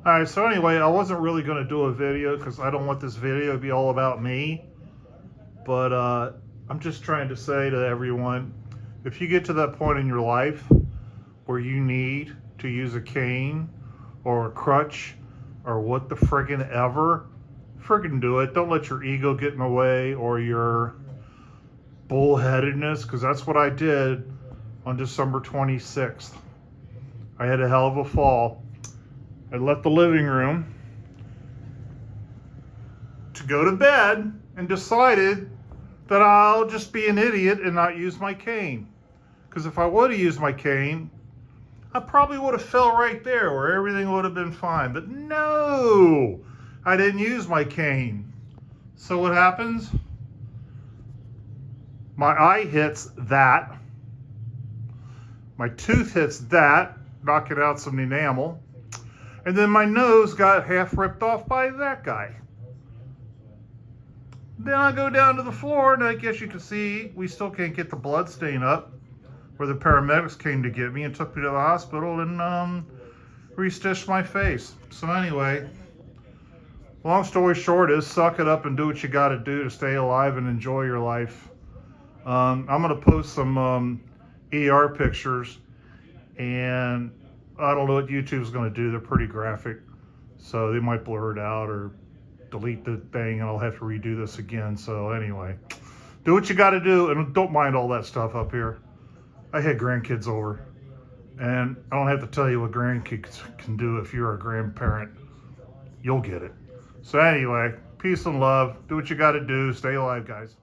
All right, so anyway, I wasn't really going to do a video because I don't want this video to be all about me. But I'm just trying to say to everyone, if you get to that point in your life where you need to use a cane or a crutch or what the friggin' ever, friggin' do it. Don't let your ego get in the way or your bullheadedness, because that's what I did on December 26th. I had a hell of a fall. I left the living room to go to bed and decided that I'll just be an idiot and not use my cane. Because if I would have used my cane, I probably would have fell right there where everything would have been fine. But no, I didn't use my cane. So what happens? My eye hits that. My tooth hits that, knocking out some enamel. And then my nose got half ripped off by that guy. Then I go down to the floor, and I guess you can see we still can't get the blood stain up, where the paramedics came to get me and took me to the hospital and re-stitched my face. So anyway, long story short is suck it up and do what you got to do to stay alive and enjoy your life. I'm going to post some ER pictures, and I don't know what YouTube's going to do. They're pretty graphic, so they might blur it out or delete the thing, and I'll have to redo this again. So anyway, do what you got to do, and don't mind all that stuff up here. I had grandkids over, and I don't have to tell you what grandkids can do. If you're a grandparent, you'll get it. So anyway, peace and love. Do what you got to do. Stay alive, guys.